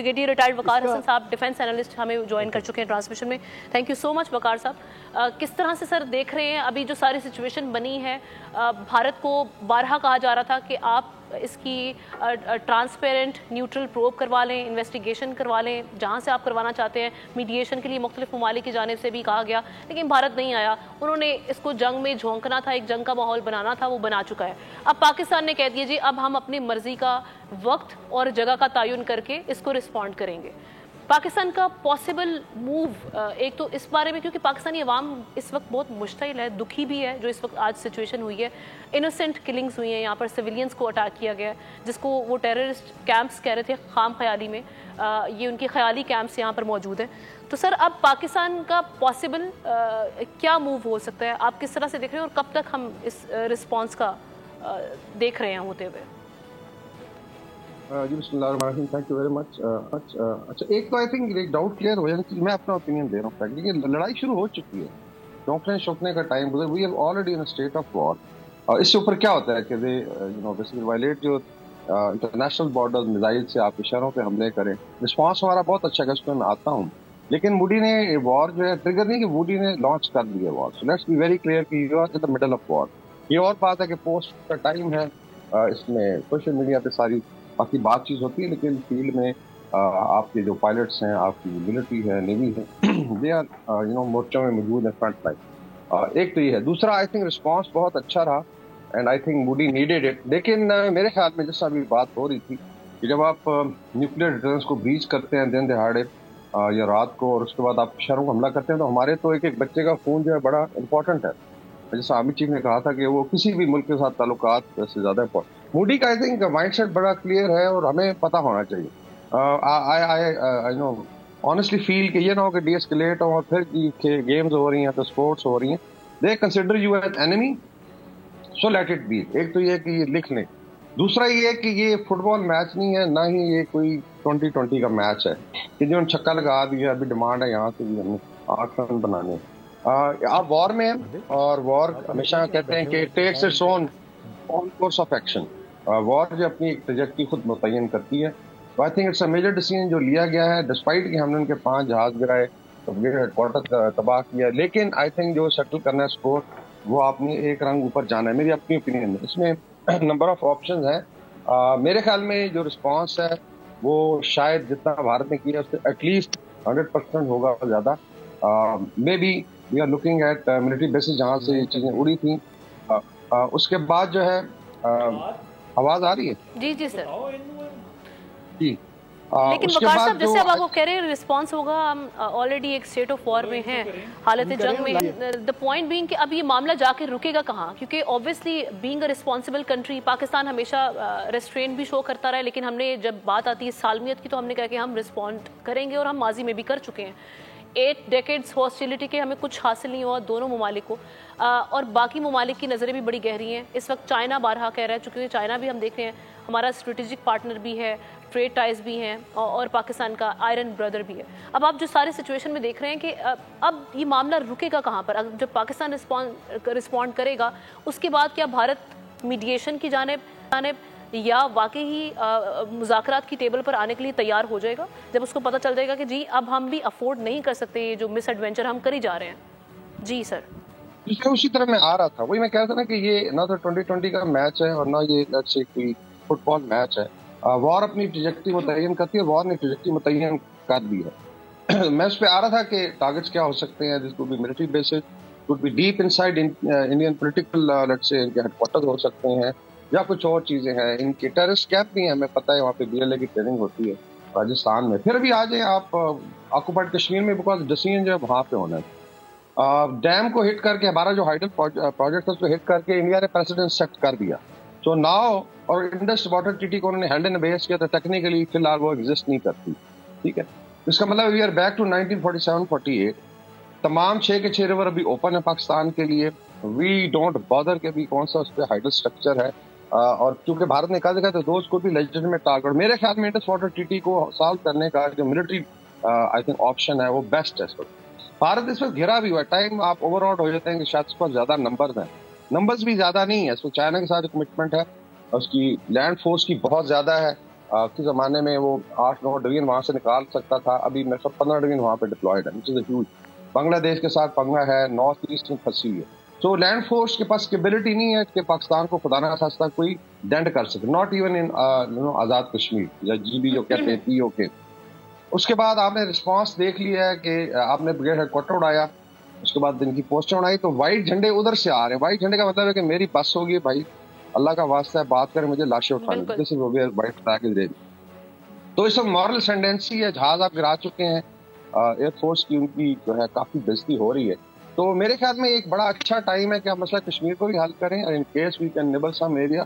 Brigadier retired वकार हसन साहब defence analyst हमें join कर चुके हैं ट्रांसमिशन में। थैंक यू सो मच वकार साहब। किस तरह से सर देख रहे हैं अभी जो सारी सिचुएशन बनी है? भारत को बारहा कहा जा रहा था कि आप इसकी ट्रांसपेरेंट न्यूट्रल प्रोब करवा लें, इन्वेस्टिगेशन करवा लें, जहाँ से आप करवाना चाहते हैं। मीडिएशन के लिए मुख्तलिफ ममालिक की जानिब से भी कहा गया, लेकिन भारत नहीं आया। उन्होंने इसको जंग में झोंकना था, एक जंग का माहौल बनाना था, वो बना चुका है। अब पाकिस्तान ने कह दिया जी अब हम अपनी मर्जी का वक्त और जगह का तयन करके इसको रिस्पॉन्ड करेंगे। पाकिस्तान का पॉसिबल मूव एक तो इस बारे में, क्योंकि पाकिस्तानी अवाम इस वक्त बहुत मुश्तिल है, दुखी भी है जो इस वक्त आज सिचुएशन हुई है। इनोसेंट किलिंग्स हुई हैं, यहाँ पर सिविलियंस को अटैक किया गया है, जिसको वो टेररिस्ट कैंप्स कह रहे थे खाम ख्याली में। ये उनके ख्याली कैंप्स यहाँ पर मौजूद हैं। तो सर अब पाकिस्तान का पॉसिबल क्या मूव हो सकता है, आप किस तरह से देख रहे हैं और कब तक हम इस रिस्पॉन्स का देख रहे हैं होते हुए? जी बिस्मिल्लाहिर्रहमानिर्रहीम, थैंक यू वेरी मच। अच्छा, एक तो आई थिंक एक डाउट क्लियर हो जाए कि मैं अपना ओपिनियन दे रहा हूँ कि लड़ाई शुरू हो चुकी है, रोकने शोकने का टाइम गुजर, we have already in a state of war. इससे ऊपर क्या होता है कि दे बेसिकली वायलेट जो इंटरनेशनल बॉर्डर्स, मिसाइल से आप इशारों पे हमले करें। रिस्पॉन्स हमारा बहुत अच्छा है, उसमें मैं आता हूँ, लेकिन मोदी ने वॉर जो है ट्रिगर नहीं कि मोदी ने लॉन्च कर दिया war. So let's be very clear कि you are in the middle of war. ये और बात है कि पोस्ट का टाइम है, इसमें सोशल मीडिया पे सारी बाकी बातचीत होती है, लेकिन फील्ड में आपके जो पायलट्स हैं, आपकी मिलिट्री है, नेवी है, दे आर मोर्चों में मौजूद है, फ्रंट लाइन। एक तो ये है। दूसरा, आई थिंक रिस्पांस बहुत अच्छा रहा and I think Modi needed it. लेकिन मेरे ख्याल में जैसा अभी बात हो रही थी कि जब आप न्यूक्लियर डिटरेंस को ब्रीच करते हैं दिन दहाड़े या रात को, और उसके बाद आप शहरों को हमला करते हैं, तो हमारे तो एक एक बच्चे का खून जो है बड़ा इंपॉर्टेंट है। जैसा अमित चीफ ने कहा था कि वो किसी भी मुल्क के साथ ताल्लुकात से ज्यादा इंपॉर्टेंट। मोदी का आई थिंक माइंडसेट बड़ा क्लियर है और हमें पता होना चाहिए। आई नो ऑनेस्टली फील कि ये ना हो कि डीएस्केलेट हो और फिर गेम्स हो रही हैं तो स्पोर्ट्स हो रही हैं। They consider you as enemy, so let it be. एक तो ये कि ये लिख लें। दूसरा ये कि ये फुटबॉल मैच नहीं है, ना ही ये कोई 2020 का मैच है कि जो छक्का लगा दिया, अभी डिमांड है यहाँ से भी हमें 8 रन बनाने। आप वॉर में हैं और वॉर हमेशा कहते हैं कि takes its own course of action. War जो अपनी एक ट्रैजेक्टरी खुद मुतय्यन करती है। तो I think it's a major decision जो लिया गया है, डिस्पाइट कि हमने उनके 5 जहाज गिराए, हेडक्वार्टर तबाह किया, लेकिन आई थिंक जो सेटल करना है स्कोर, वो आपने एक रंग ऊपर जाना है, मेरी अपनी ओपिनियन है। इसमें नंबर ऑफ ऑप्शंस हैं। मेरे ख्याल में जो रिस्पांस है वो शायद जितना भारत ने किया उससे एटलीस्ट 100% होगा ज्यादा। Maybe we are looking at military bases जहाँ से ये चीजें उड़ी थी। उसके बाद जो है आवाज आ रही है? जी जी सर जी। लेकिन वकार साहब जैसे अब आप कह रहे हैं रिस्पांस होगा, हम ऑलरेडी एक स्टेट ऑफ वॉर में हैं, हालत जंग में। द पॉइंट बीइंग कि अब ये मामला जाके रुकेगा कहाँ? क्योंकि obviously being a responsible country Pakistan हमेशा रेस्ट्रेंट भी शो करता रहा है, लेकिन हमने जब बात आती है सालमियत की तो हमने कहा कि हम रिस्पॉन्ड करेंगे और हम माजी में भी कर चुके हैं। 8 डेकेड्स हॉस्टिलिटी के हमें कुछ हासिल नहीं हुआ दोनों ममालिक को, और बाकी ममालिक की नज़रें भी बड़ी गहरी हैं। इस वक्त चाइना बारहा कह रहा है, चूँकि चाइना भी हम देख रहे हैं हमारा स्ट्रेटेजिक पार्टनर भी है, ट्रेड टाइज भी हैं, और पाकिस्तान का आयरन ब्रदर भी है। अब आप जो सारे सिचुएशन में देख रहे हैं कि अब ये मामला रुकेगा कहाँ पर? अगर जब पाकिस्तान रिस्पॉन्ड करेगा उसके बाद क्या भारत मीडिएशन की जानिब या वाकई ही मुज़ाकरात की टेबल पर आने के लिए तैयार हो जाएगा जब उसको पता चल जाएगा कि जी अब हम भी अफोर्ड नहीं कर सकते ये जो मिस एडवेंचर हम कर ही जा रहे हैं? जी सर, उसी तरह मैं आ रहा था, वही मैं कह रहा था ना कि ये ना तो 2020 का मैच है और ना ये कोई फुटबॉल मैच है। वॉर अपनी ट्रैजेक्टरी मुतय्यन करती है, वॉर ने ट्रैजेक्टरी मुतय्यन कर दी है। मैं उस पर आ रहा था कि टारगेट्स क्या हो सकते हैं। This could be military bases, could be deep inside Indian political, let's say इनके हेडक्वार्टर्स हो सकते हैं या कुछ और चीजें हैं। इनके टेररिस्ट कैंप भी हैं, हमें पता है वहाँ पे BLA की ट्रेनिंग होती है राजस्थान में। फिर भी आ जाए आप ऑक्युपाइड कश्मीर में, बिकॉज डिसीजन जो है वहाँ पे होना है। डैम को हिट करके, हमारा जो हाइडल प्रोजेक्ट है उसको हिट करके इंडिया ने प्रेसिडेंट सेट कर दिया। तो नाउ, और इंडस वाटर ट्रीटी को उन्होंने हैंड इन बेस किया, तो टेक्निकली फिलहाल वो एग्जिस्ट नहीं करती। ठीक है, इसका मतलब वी आर बैक टू 1947-48। तमाम 6 के 6 रिवर अभी ओपन है पाकिस्तान के लिए। वी डोंट बॉदर के भी कौन सा उस पर हाइडल स्ट्रक्चर है, और क्योंकि भारत ने कहा देखा तो दोस्त को भी लेजिटिमेट टारगेट। मेरे ख्याल में इंडस वाटर ट्रीटी को सॉल्व करने का जो मिलिट्री आई थिंक ऑप्शन है वो बेस्ट है इस वक्त। भारत इस वक्त घिरा भी हुआ है, टाइम आप ओवरऑल हो जाते हैं कि शायद इस पर ज्यादा नंबर्स हैं, नंबर्स भी ज्यादा नहीं है। इसको चाइना के साथ कमिटमेंट है, उसकी लैंड फोर्स की बहुत ज्यादा है, के ज़माने में वो 8-9 डिवीजन वहाँ से निकाल सकता था, अभी मेरे साथ 15 डिवीजन वहाँ पे डिप्लॉयड है, विच इज़ ह्यूज। बांग्लादेश के साथ पंगा है, नॉर्थ ईस्ट में फंसी हुई है। तो लैंड फोर्स के पास कैपेबिलिटी नहीं है कि पाकिस्तान को खुदा ना खास्ता कोई डेंट कर सके, not even in Azad Kashmir या GB जो कहते हैं POK। उसके बाद आपने रिस्पांस देख लिया है कि आपने ब्रिगेड हेडक्वार्टर उड़ाया, उसके बाद इनकी पोस्टें उड़ाई, तो वाइट झंडे उधर से आ रहे हैं। वाइट झंडे का मतलब है कि मेरी बस होगी भाई, अल्लाह का वास्ता है, बात करें, मुझे लाशें उठानी, this is white flag is ready. तो इस वक्त मॉरल टेंडेंसी है, जहाज आप गिरा चुके हैं, एयरफोर्स की उनकी जो है काफी बेइज्जती हो रही है। तो मेरे ख्याल में एक बड़ा अच्छा टाइम है कि आप मसला कश्मीर को भी हल करें, और in case we can nibble some area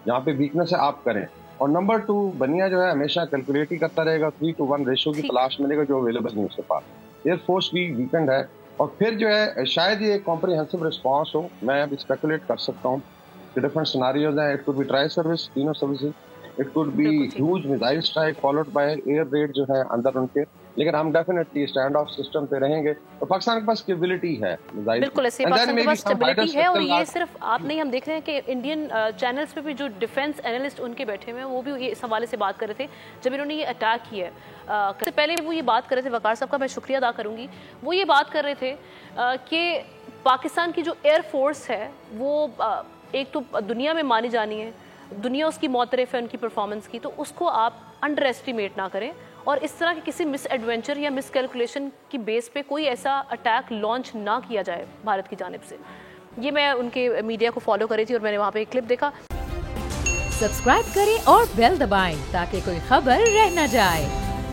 जहाँ पे वीकनेस है आप करें। और नंबर 2, बनिया जो है हमेशा कैलकुलेट ही करता रहेगा, 3:1 रेशो की तलाश मिलेगा जो अवेलेबल नहीं उसके पास। एयरफोर्स भी वीकेंड है, और फिर जो है शायद ये कॉम्प्रिहेंसिव रिस्पांस हो। मैं अभी स्पेकुलेट कर सकता हूँ कि डिफरेंट सिनारियोज हैं। It could be tri service, तीनों services, it could be huge missile strike followed by air raid जो है अंदर उनके, लेकिन हम डेफिनेटली स्टैंड ऑफ सिस्टम पे रहेंगे। तो पाकिस्तान के पास कैपेबिलिटी है, बिल्कुल ऐसे पाकिस्तान के पास स्टेबिलिटी है। और ये सिर्फ आप नहीं, हम देख रहे हैं कि इंडियन चैनल्स पे भी जो डिफेंस एनालिस्ट उनके बैठे हुए हैं वो भी ये इस हवाले से बात कर रहे थे जब इन्होंने ये अटैक किया है। सबसे पहले वो ये बात कर रहे थे, वकार साहब का मैं शुक्रिया अदा करूंगी, वो ये बात कर रहे थे कि पाकिस्तान की जो एयर फोर्स है वो एक तो दुनिया में मानी जानी है, दुनिया उसकी मोतरफ है उनकी परफॉर्मेंस की, तो उसको आप अंडर एस्टिमेट ना करें, और इस तरह के किसी मिस एडवेंचर या मिस कैलकुलेशन की बेस पे कोई ऐसा अटैक लॉन्च ना किया जाए भारत की जानिब से। ये मैं उनके मीडिया को फॉलो कर रही थी और मैंने वहाँ पे एक क्लिप देखा। सब्सक्राइब करें और बेल दबाएं ताकि कोई खबर रह न जाए।